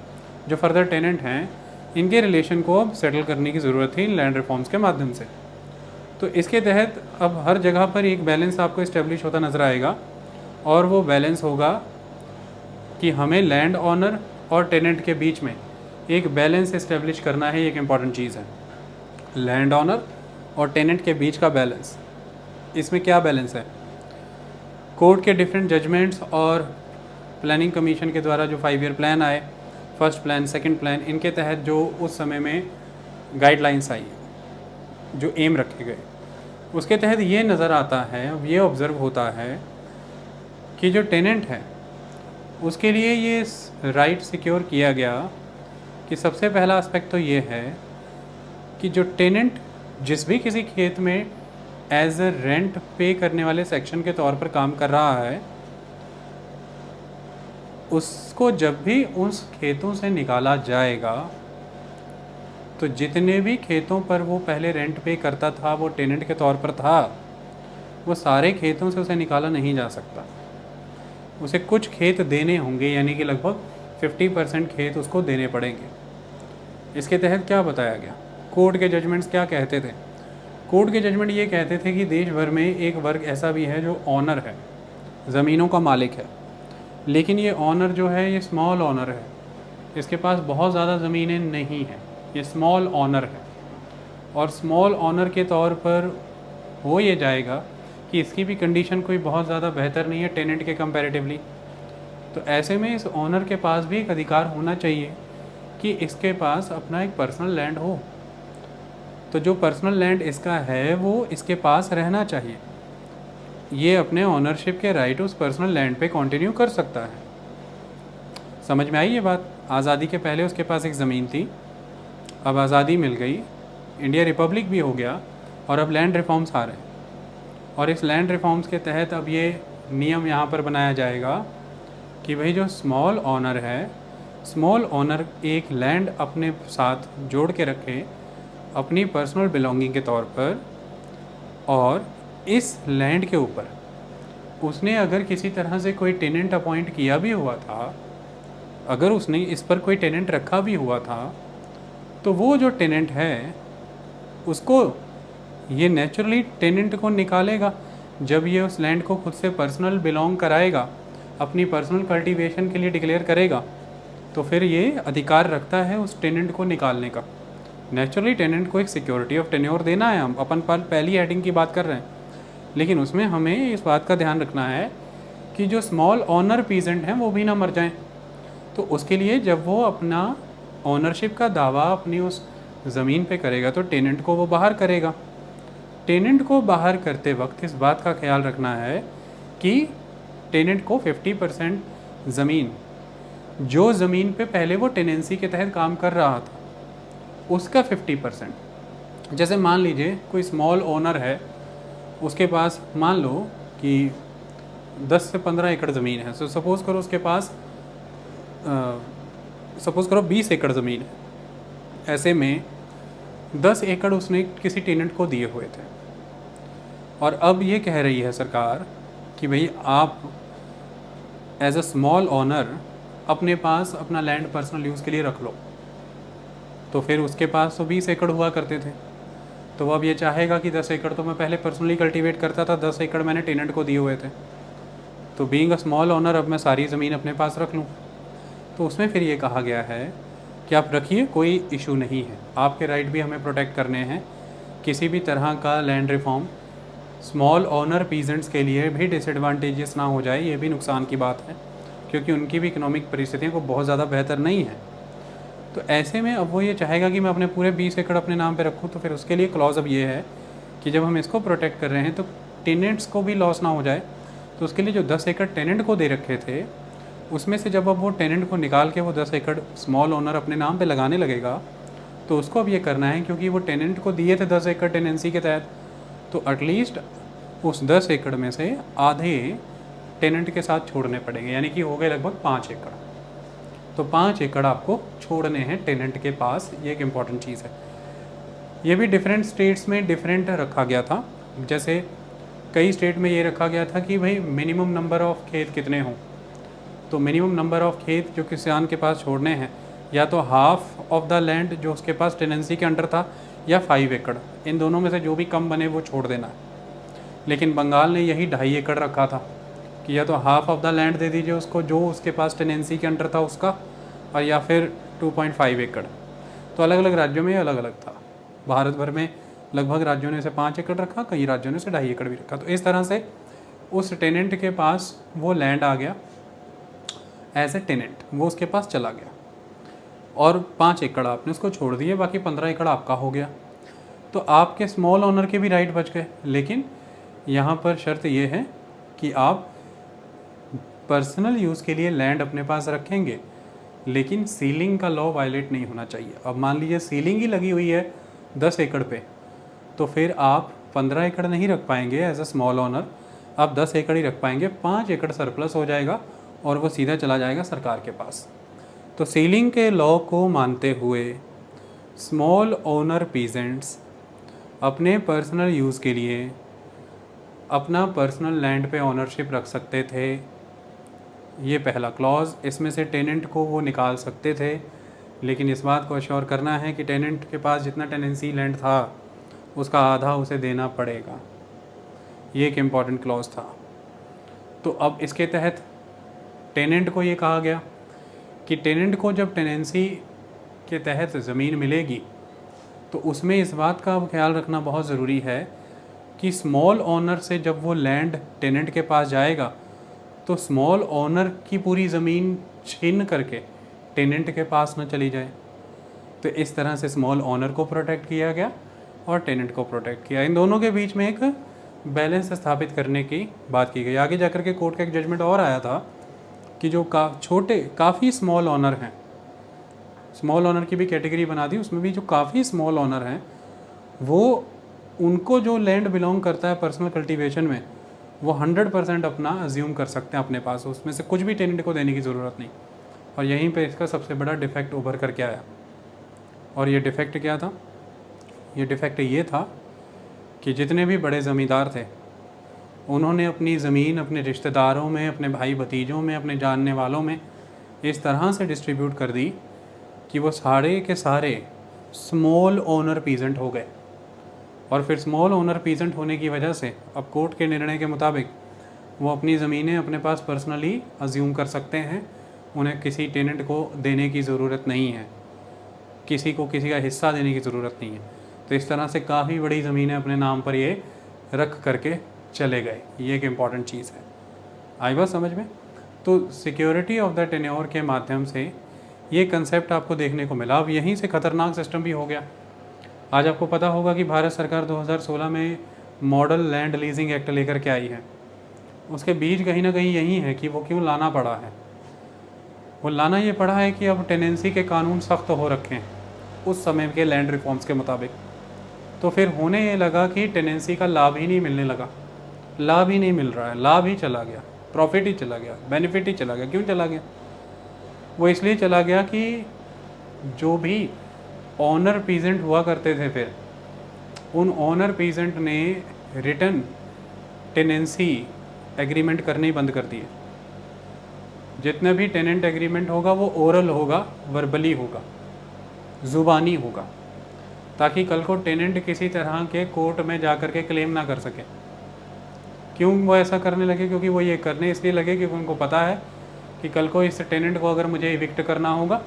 जो फर्दर टेनेंट हैं, इनके रिलेशन को अब सेटल करने की ज़रूरत थी लैंड रिफॉर्म्स के माध्यम से। तो इसके तहत अब हर जगह पर एक बैलेंस आपको इस्टेब्लिश होता नज़र आएगा, और वो बैलेंस होगा कि हमें लैंड ऑनर और टेनेंट के बीच में एक बैलेंस इस्टेब्लिश करना है। एक इम्पॉर्टेंट चीज़ है लैंड ऑनर और टेनेंट के बीच का बैलेंस। इसमें क्या बैलेंस है? कोर्ट के डिफरेंट जजमेंट्स और प्लानिंग कमीशन के द्वारा जो 5 ईयर प्लान आए, फर्स्ट प्लान, सेकंड प्लान, इनके तहत जो उस समय में गाइडलाइंस आई, जो एम रखे गए, उसके तहत ये नज़र आता है, अब ये ऑब्ज़र्व होता है कि जो टेनेंट है उसके लिए ये राइट सिक्योर किया गया कि सबसे पहला एस्पेक्ट तो ये है कि जो टेनेंट जिस भी किसी खेत में एज अ रेंट पे करने वाले सेक्शन के तौर पर काम कर रहा है, उसको जब भी उस खेतों से निकाला जाएगा तो जितने भी खेतों पर वो पहले रेंट पे करता था, वो टेनेंट के तौर पर था, वो सारे खेतों से उसे निकाला नहीं जा सकता। उसे कुछ खेत देने होंगे, यानी कि लगभग 50% खेत उसको देने पड़ेंगे। इसके तहत क्या बताया गया, कोर्ट के जजमेंट्स क्या कहते थे? कोर्ट के जजमेंट ये कहते थे कि देश भर में एक वर्ग ऐसा भी है जो ऑनर है, ज़मीनों का मालिक है, लेकिन ये ऑनर जो है ये स्मॉल ऑनर है, इसके पास बहुत ज़्यादा ज़मीनें नहीं हैं, ये स्मॉल ऑनर है। और स्मॉल ऑनर के तौर पर हो ये जाएगा कि इसकी भी कंडीशन कोई बहुत ज़्यादा बेहतर नहीं है टेनेंट के कंपैरेटिवली। तो ऐसे में इस ऑनर के पास भी एक अधिकार होना चाहिए कि इसके पास अपना एक पर्सनल लैंड हो। तो जो पर्सनल लैंड इसका है वो इसके पास रहना चाहिए, ये अपने ऑनरशिप के राइट उस पर्सनल लैंड पे कंटिन्यू कर सकता है। समझ में आई ये बात? आज़ादी के पहले उसके पास एक ज़मीन थी, अब आज़ादी मिल गई, इंडिया रिपब्लिक भी हो गया, और अब लैंड रिफॉर्म्स आ रहे हैं, और इस लैंड रिफॉर्म्स के तहत अब ये नियम यहाँ पर बनाया जाएगा कि भाई जो स्मॉल ऑनर है, स्मॉल ऑनर एक लैंड अपने साथ जोड़ के रखे अपनी पर्सनल बिलोंगिंग के तौर पर, और इस लैंड के ऊपर उसने अगर किसी तरह से कोई टेनेंट अपॉइंट किया भी हुआ था, अगर उसने इस पर कोई टेनेंट रखा भी हुआ था, तो वो जो टेनेंट है उसको ये नेचुरली टेनेंट को निकालेगा जब ये उस लैंड को खुद से पर्सनल बिलोंग कराएगा, अपनी पर्सनल कल्टीवेशन के लिए डिक्लेयर करेगा, तो फिर ये अधिकार रखता है उस टेनेंट को निकालने का। नेचुरली टेनेंट को एक सिक्योरिटी ऑफ टेन्योर देना है, हम अपन पहली हेडिंग की बात कर रहे हैं, लेकिन उसमें हमें इस बात का ध्यान रखना है कि जो स्मॉल ऑनर पीजेंट हैं वो भी ना मर जाएं। तो उसके लिए जब वो अपना ऑनरशिप का दावा अपनी उस ज़मीन पे करेगा तो टेनेंट को वो बाहर करेगा। टेनेंट को बाहर करते वक्त इस बात का ख्याल रखना है कि टेनेंट को 50% ज़मीन, जो ज़मीन पे पहले वो टेनेंसी के तहत काम कर रहा था, उसका 50%। जैसे मान लीजिए कोई स्मॉल ओनर है, उसके पास मान लो कि 10 से 15 एकड़ ज़मीन है, सो सपोज़ करो उसके पास सपोज़ करो 20 एकड़ ज़मीन है। ऐसे में 10 एकड़ उसने किसी टेनेंट को दिए हुए थे, और अब ये कह रही है सरकार कि भाई आप एज अ स्मॉल ऑनर अपने पास अपना लैंड पर्सनल यूज़ के लिए रख लो। तो फिर उसके पास तो 20 एकड़ हुआ करते थे, तो वो अब ये चाहेगा कि 10 एकड़ तो मैं पहले पर्सनली कल्टीवेट करता था, 10 एकड़ मैंने टेनेंट को दिए हुए थे, तो बीइंग अ स्मॉल ऑनर अब मैं सारी ज़मीन अपने पास रख लूँ। तो उसमें फिर ये कहा गया है कि आप रखिए, कोई इशू नहीं है, आपके राइट भी हमें प्रोटेक्ट करने हैं। किसी भी तरह का land reform small owner peasants के लिए भी डिसएडवांटेजेस ना हो जाए, ये भी नुकसान की बात है, क्योंकि उनकी भी इकोनॉमिक परिस्थितियाँ को बहुत ज़्यादा बेहतर नहीं है। तो ऐसे में अब वो ये चाहेगा कि मैं अपने पूरे 20 एकड़ अपने नाम पे रखूँ, तो फिर उसके लिए क्लॉज अब ये है कि जब हम इसको प्रोटेक्ट कर रहे हैं तो टेनेंट्स को भी लॉस ना हो जाए। तो उसके लिए जो 10 एकड़ टेनेंट को दे रखे थे, उसमें से जब अब वो टेनेंट को निकाल के वो 10 एकड़ स्मॉल ओनर अपने नाम पे लगाने लगेगा, तो उसको अब ये करना है, क्योंकि वो टेनेंट को दिए थे 10 एकड़ टेनेंसी के तहत, तो एटलीस्ट उस 10 एकड़ में से आधे टेनेंट के साथ छोड़ने पड़ेंगे, यानी कि हो गए लगभग 5 एकड़। तो 5 एकड़ आपको छोड़ने हैं टेनेंट के पास, ये एक इम्पॉर्टेंट चीज़ है। ये भी डिफरेंट स्टेट्स में डिफरेंट रखा गया था। जैसे कई स्टेट में ये रखा गया था कि भाई मिनिमम नंबर ऑफ़ खेत कितने हों, तो मिनिमम नंबर ऑफ़ खेत जो किसान के पास छोड़ने हैं, या तो हाफ ऑफ द लैंड जो उसके पास टेनेंसी के अंडर था, या 5 एकड़, इन दोनों में से जो भी कम बने वो छोड़ देना है। लेकिन बंगाल ने यही 2.5 एकड़ रखा था कि या तो हाफ ऑफ द लैंड दे दीजिए उसको जो उसके पास टेनेंसी के अंडर था उसका, और या फिर 2.5 एकड़। तो अलग अलग राज्यों में अलग अलग था। भारत भर में लगभग राज्यों ने इसे 5 एकड़ रखा, कई राज्यों ने इसे 2.5 एकड़ भी रखा। तो इस तरह से उस टेनेंट के पास वो लैंड आ गया एज ए टेनेंट, वो उसके पास चला गया, और 5 एकड़ आपने उसको छोड़ दिए, बाकी 15 एकड़ आपका हो गया। तो आपके स्मॉल ओनर के भी राइट बच गए, लेकिन यहाँ पर शर्त ये है कि आप पर्सनल यूज़ के लिए लैंड अपने पास रखेंगे, लेकिन सीलिंग का लॉ वायलेट नहीं होना चाहिए। अब मान लीजिए सीलिंग ही लगी हुई है 10 एकड़ पे, तो फिर आप 15 एकड़ नहीं रख पाएंगे एज अ स्मॉल ओनर, आप 10 एकड़ ही रख पाएंगे। 5 एकड़ सरप्लस हो जाएगा और वो सीधा चला जाएगा सरकार के पास। तो सीलिंग के लॉ को मानते हुए स्मॉल ओनर पीजेंट्स अपने पर्सनल यूज़ के लिए अपना पर्सनल लैंड पे ओनरशिप रख सकते थे। ये पहला क्लॉज। इसमें से टेनेंट को वो निकाल सकते थे, लेकिन इस बात को अश्योर करना है कि टेनेंट के पास जितना टेनेंसी लैंड था उसका आधा उसे देना पड़ेगा। ये एक इम्पॉर्टेंट क्लॉज था। तो अब इसके तहत टेनेंट को ये कहा गया कि टेनेंट को जब टेनेंसी के तहत ज़मीन मिलेगी तो उसमें इस बात का ख्याल रखना बहुत ज़रूरी है कि स्मॉल ओनर से जब वो लैंड टेनेंट के पास जाएगा तो स्मॉल ओनर की पूरी ज़मीन छीन करके टेनेंट के पास न चली जाए। तो इस तरह से स्मॉल ओनर को प्रोटेक्ट किया गया और टेनेंट को प्रोटेक्ट किया। इन दोनों के बीच में एक बैलेंस स्थापित करने की बात की गई। आगे जाकर के कोर्ट का एक जजमेंट और आया था कि जो काफ़ी स्मॉल ओनर हैं, स्मॉल ओनर की भी कैटेगरी बना दी, उसमें भी जो काफ़ी स्मॉल ओनर हैं वो उनको जो लैंड बिलोंग करता है पर्सनल कल्टीवेशन में वो 100% अपना अज्यूम कर सकते हैं अपने पास, उसमें से कुछ भी टेनेंट को देने की ज़रूरत नहीं। और यहीं पे इसका सबसे बड़ा डिफेक्ट उभर करके आया। और ये डिफेक्ट क्या था? ये डिफेक्ट ये था कि जितने भी बड़े ज़मींदार थे उन्होंने अपनी ज़मीन अपने रिश्तेदारों में, अपने भाई भतीजों में, अपने जानने वालों में इस तरह से डिस्ट्रीब्यूट कर दी कि वो सारे के सारे स्मॉल ओनर पीजेंट हो गए। और फिर स्मॉल ओनर पीजेंट होने की वजह से अब कोर्ट के निर्णय के मुताबिक वो अपनी ज़मीनें अपने पास पर्सनली अज्यूम कर सकते हैं, उन्हें किसी टेनेंट को देने की ज़रूरत नहीं है, किसी को किसी का हिस्सा देने की ज़रूरत नहीं है। तो इस तरह से काफ़ी बड़ी ज़मीनें अपने नाम पर ये रख करके चले गए। ये एक इम्पॉर्टेंट चीज़ है। आई बात समझ में? तो सिक्योरिटी ऑफ द टेन्योर के माध्यम से ये कंसेप्ट आपको देखने को मिला। अब यहीं से ख़तरनाक सिस्टम भी हो गया। आज आपको पता होगा कि भारत सरकार 2016 में मॉडल लैंड लीजिंग एक्ट लेकर के आई है। उसके बीच कहीं ना कहीं यही है कि वो क्यों लाना पड़ा है। वो लाना ये पड़ा है कि अब टेनेंसी के कानून सख्त हो रखे हैं उस समय के लैंड रिफॉर्म्स के मुताबिक। तो फिर होने ये लगा कि टेनेंसी का लाभ ही नहीं मिलने लगा, लाभ ही नहीं मिल रहा है, लाभ ही चला गया, प्रॉफिट ही चला गया, बेनिफिट ही चला गया। क्यों चला गया? वो इसलिए चला गया कि जो भी ऑनर पीजेंट हुआ करते थे फिर उन ऑनर पीजेंट ने रिटर्न टेनेंसी एग्रीमेंट करने ही बंद कर दिए। जितने भी टेनेंट एग्रीमेंट होगा वो ओरल होगा, वर्बली होगा, ज़ुबानी होगा, ताकि कल को टेनेंट किसी तरह के कोर्ट में जा कर के क्लेम ना कर सके। क्यों वो ऐसा करने लगे? क्योंकि वो ये करने इसलिए लगे कि उनको पता है कि कल को इस टेनेंट को अगर मुझे इविक्ट करना होगा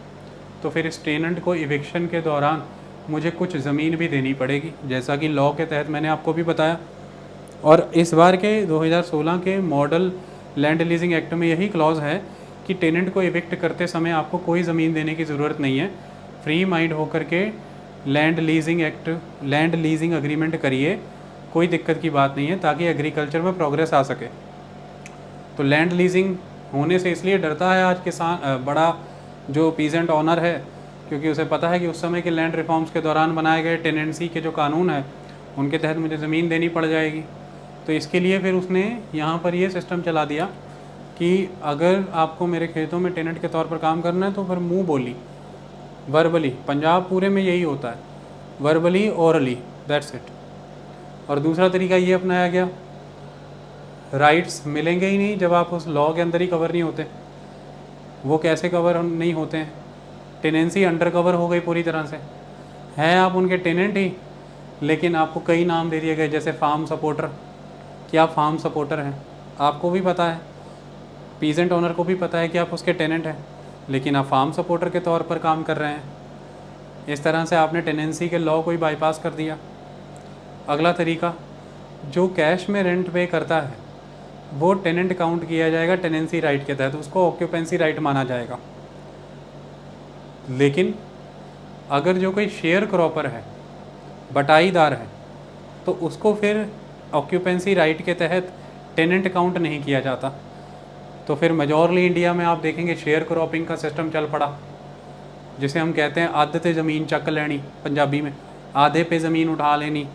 तो फिर इस टेनेंट को इविक्शन के दौरान मुझे कुछ ज़मीन भी देनी पड़ेगी, जैसा कि लॉ के तहत मैंने आपको भी बताया। और इस बार के 2016 के मॉडल लैंड लीजिंग एक्ट में यही क्लॉज है कि टेनेंट को इविक्ट करते समय आपको कोई ज़मीन देने की ज़रूरत नहीं है। फ्री माइंड होकर के लैंड लीजिंग अग्रीमेंट करिए, कोई दिक्कत की बात नहीं है, ताकि एग्रीकल्चर में प्रोग्रेस आ सके। तो लैंड लीजिंग होने से इसलिए डरता है आज किसान, बड़ा जो पीजेंट ऑनर है, क्योंकि उसे पता है कि उस समय के लैंड रिफॉर्म्स के दौरान बनाए गए टेनेंसी के जो कानून है उनके तहत मुझे ज़मीन देनी पड़ जाएगी। तो इसके लिए फिर उसने यहाँ पर ये सिस्टम चला दिया कि अगर आपको मेरे खेतों में टेनेंट के तौर पर काम करना है तो फिर मुँह बोली, वर्बली, पंजाब पूरे में यही होता है, वर्बली ओरली, दैट्स इट। और दूसरा तरीका ये अपनाया गया, राइट्स मिलेंगे ही नहीं जब आप उस लॉ के अंदर ही कवर नहीं होते। वो कैसे कवर नहीं होते हैं? टेनेंसी अंडर कवर हो गई पूरी तरह से, हैं आप उनके टेनेंट ही, लेकिन आपको कई नाम दे दिए गए, जैसे फार्म सपोर्टर, कि आप फार्म सपोर्टर हैं। आपको भी पता है, पीजेंट ओनर को भी पता है कि आप उसके टेनेंट हैं, लेकिन आप फार्म सपोर्टर के तौर पर काम कर रहे हैं। इस तरह से आपने टेनेंसी के लॉ को ही बाईपास कर दिया। अगला तरीका, जो कैश में रेंट पे करता है वो टेनेंट काउंट किया जाएगा टेनेंसी राइट के तहत, उसको ऑक्यूपेंसी राइट माना जाएगा। लेकिन अगर जो कोई शेयर क्रॉपर है, बटाईदार है, तो उसको फिर ऑक्यूपेंसी राइट के तहत टेनेंट काउंट नहीं किया जाता। तो फिर मेजॉरली इंडिया में आप देखेंगे शेयर क्रॉपिंग का सिस्टम चल पड़ा, जिसे हम कहते हैं आधे ज़मीन चक लेनी, पंजाबी में आधे पे ज़मीन उठा लेनी,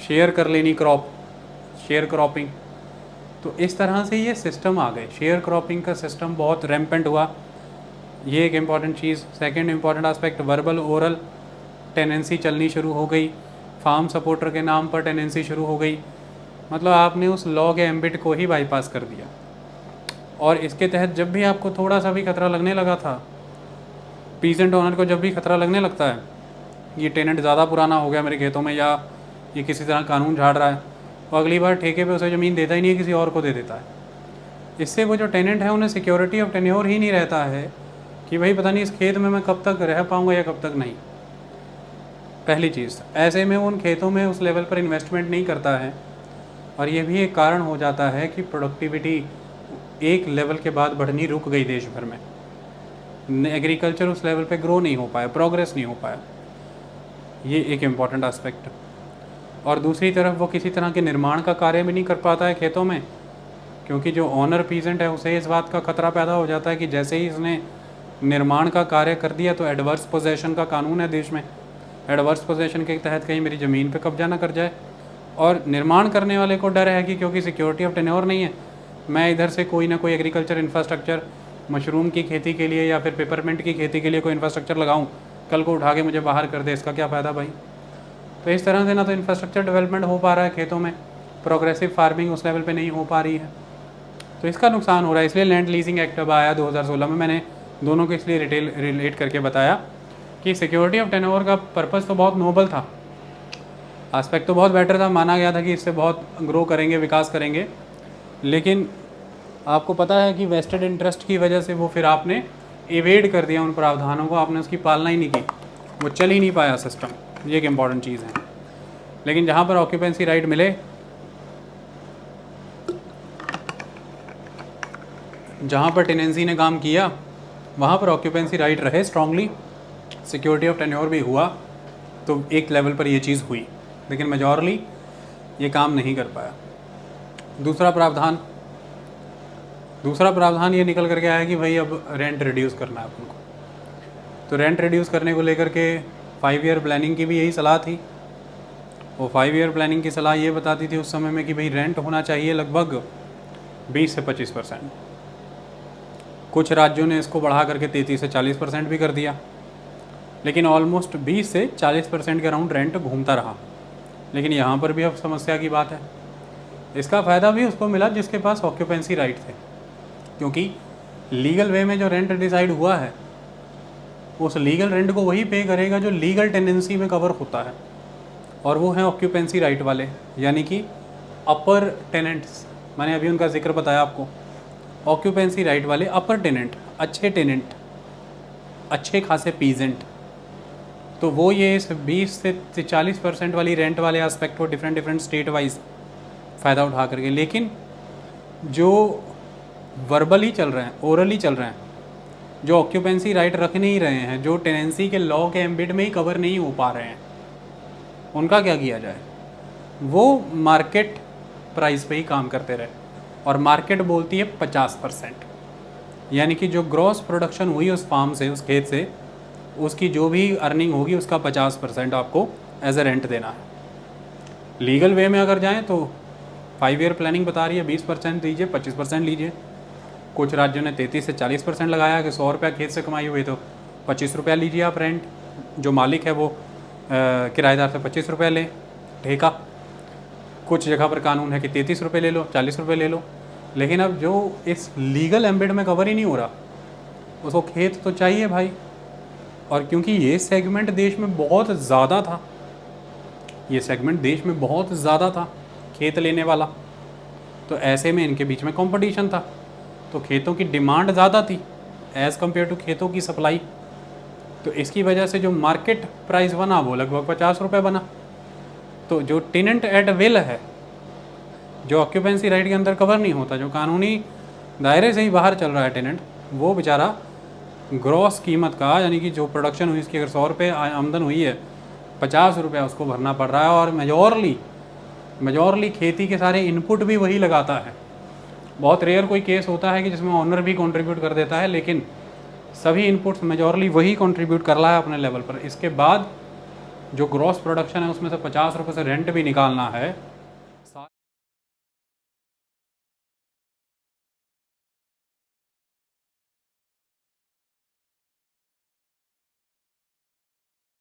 शेयर कर लेनी, शेयर क्रॉपिंग। तो इस तरह से ये सिस्टम आ गए। शेयर क्रॉपिंग का सिस्टम बहुत रैम्पेंट हुआ ये एक इम्पॉर्टेंट चीज़। Second important aspect, verbal oral tenancy चलनी शुरू हो गई, फार्म सपोर्टर के नाम पर टेनेंसी शुरू हो गई, मतलब आपने उस लॉ के एम्बिट को ही बाईपास कर दिया। और इसके तहत जब भी आपको थोड़ा सा भी खतरा लगने लगा था, पीजेंट ओनर को जब भी खतरा लगने लगता है ये टेनेंट ज़्यादा पुराना हो गया मेरे खेतों में, या ये किसी तरह कानून झाड़ रहा है, वो अगली बार ठेके पे उसे ज़मीन देता ही नहीं है, किसी और को दे देता है। इससे वो जो टेनेंट है उन्हें सिक्योरिटी ऑफ टेन्योर ही नहीं रहता है कि भाई पता नहीं इस खेत में मैं कब तक रह पाऊँगा या कब तक नहीं। पहली चीज़, ऐसे में वो उन खेतों में उस लेवल पर इन्वेस्टमेंट नहीं करता है, और ये भी एक कारण हो जाता है कि प्रोडक्टिविटी एक लेवल के बाद बढ़नी रुक गई देश भर में, एग्रीकल्चर उस लेवल पे ग्रो नहीं हो पाया, प्रोग्रेस नहीं हो पाया। ये एक इम्पॉर्टेंट एस्पेक्ट। और दूसरी तरफ वो किसी तरह के निर्माण का कार्य भी नहीं कर पाता है खेतों में, क्योंकि जो ऑनर पीजेंट है उसे इस बात का खतरा पैदा हो जाता है कि जैसे ही इसने निर्माण का कार्य कर दिया तो एडवर्स पोजेशन का कानून है देश में, एडवर्स पोजेशन के तहत कहीं मेरी ज़मीन पे कब्जा ना कर जाए। और निर्माण करने वाले को डर है कि क्योंकि सिक्योरिटी ऑफ टेन्योर नहीं है, मैं इधर से कोई ना कोई एग्रीकल्चर इंफ्रास्ट्रक्चर, मशरूम की खेती के लिए या फिर पेपरमिंट की खेती के लिए कोई इंफ्रास्ट्रक्चर लगाऊं, कल को उठा के मुझे बाहर कर दे, इसका क्या फ़ायदा भाई। तो इस तरह से ना तो इंफ्रास्ट्रक्चर डेवलपमेंट हो पा रहा है खेतों में, प्रोग्रेसिव फार्मिंग उस लेवल पे नहीं हो पा रही है, तो इसका नुकसान हो रहा है। इसलिए लैंड लीजिंग एक्ट अब आया 2016 में। मैंने दोनों को इसलिए रिलेट करके बताया कि सिक्योरिटी ऑफ टेन्योर का पर्पज़ तो बहुत नोबल था, एस्पेक्ट तो बहुत बेटर था, माना गया था कि इससे बहुत ग्रो करेंगे, विकास करेंगे, लेकिन आपको पता है कि वेस्टेड इंटरेस्ट की वजह से वो फिर आपने एवेड कर दिया उन प्रावधानों को, आपने उसकी पालना ही नहीं की, वो चल ही नहीं पाया सिस्टम। ये एक इम्पॉर्टेंट चीज़ है। लेकिन जहाँ पर ऑक्यूपेंसी राइट मिले, जहाँ पर टेनेंसी ने काम किया, वहाँ पर ऑक्यूपेंसी राइट रहे स्ट्रांगली, सिक्योरिटी ऑफ टेन्योर भी हुआ, तो एक लेवल पर ये चीज़ हुई, लेकिन मेजॉरली ये काम नहीं कर पाया। दूसरा प्रावधान ये निकल करके आया कि भाई अब रेंट रिड्यूस करना है अपन को। तो रेंट रिड्यूस करने को लेकर के 5 ईयर प्लानिंग की भी यही सलाह थी। वो 5 ईयर प्लानिंग की सलाह ये बताती थी उस समय में कि भाई रेंट होना चाहिए लगभग 20 से 25%। कुछ राज्यों ने इसको बढ़ा करके 33 से 40% भी कर दिया, लेकिन ऑलमोस्ट 20 से 40% के अराउंड रेंट घूमता रहा। लेकिन यहाँ पर भी अब समस्या की बात है, इसका फ़ायदा भी उसको मिला जिसके पास ऑक्यूपेंसी राइट थे, क्योंकि लीगल वे में जो रेंट डिसाइड हुआ है उस लीगल रेंट को वही पे करेगा जो लीगल टेनेंसी में कवर होता है, और वो हैं ऑक्यूपेंसी राइट वाले, यानी कि अपर टेनेंट्स। मैंने अभी उनका जिक्र बताया आपको, ऑक्यूपेंसी राइट वाले अपर टेनेंट, अच्छे टेनेंट, अच्छे खासे पीजेंट, तो वो ये इस 20 से 40% वाली रेंट वाले एस्पेक्ट को डिफरेंट स्टेट वाइज फ़ायदा उठा करके, लेकिन जो वर्बली चल रहे हैं, ओरली चल रहे हैं, जो ऑक्यूपेंसी राइट रख नहीं रहे हैं, जो टेनेंसी के लॉ के एम्बिट में ही कवर नहीं हो पा रहे हैं, उनका क्या किया जाए। वो मार्केट प्राइस पे ही काम करते रहे, और मार्केट बोलती है 50%, यानी कि जो ग्रॉस प्रोडक्शन हुई उस फार्म से, उस खेत से, उसकी जो भी अर्निंग होगी उसका 50% आपको एज ए रेंट देना है। लीगल वे में अगर जाएं तो 5 ईयर प्लानिंग बता रही है 20% दीजिए, 25% लीजिए। कुछ राज्यों ने 33 से 40% लगाया कि 100 रुपया खेत से कमाई हुई तो 25 रुपया लीजिए आप रेंट, जो मालिक है वो किराएदार से 25 रुपया ले ठेका। कुछ जगह पर कानून है कि 33 रुपये ले लो, 40 रुपये ले लो, लेकिन अब जो इस लीगल एम्बिट में कवर ही नहीं हो रहा उसको खेत तो चाहिए भाई। और क्योंकि ये सेगमेंट देश में बहुत ज़्यादा था, ये सेगमेंट देश में बहुत ज़्यादा था खेत लेने वाला, तो ऐसे में इनके बीच में कंपटीशन था, तो खेतों की डिमांड ज़्यादा थी एज़ कम्पेयर टू खेतों की सप्लाई, तो इसकी वजह से जो मार्केट प्राइस बना वो लगभग 50 रुपये बना। तो जो टेनेंट एट विल है, जो ऑक्यूपेंसी राइट के अंदर कवर नहीं होता, जो कानूनी दायरे से ही बाहर चल रहा है टेनेंट, वो बेचारा ग्रॉस कीमत का, यानी कि जो प्रोडक्शन हुई इसकी अगर 100 रुपये आमदन हुई है, 50 रुपया उसको भरना पड़ रहा है। और मेजॉरली खेती के सारे इनपुट भी वही लगाता है। बहुत रेयर कोई केस होता है कि जिसमें ऑनर भी कंट्रीब्यूट कर देता है, लेकिन सभी इनपुट्स मेजॉरली वही कंट्रीब्यूट कर रहा है अपने लेवल पर। इसके बाद जो ग्रॉस प्रोडक्शन है उसमें से 50 रुपये से रेंट भी निकालना है,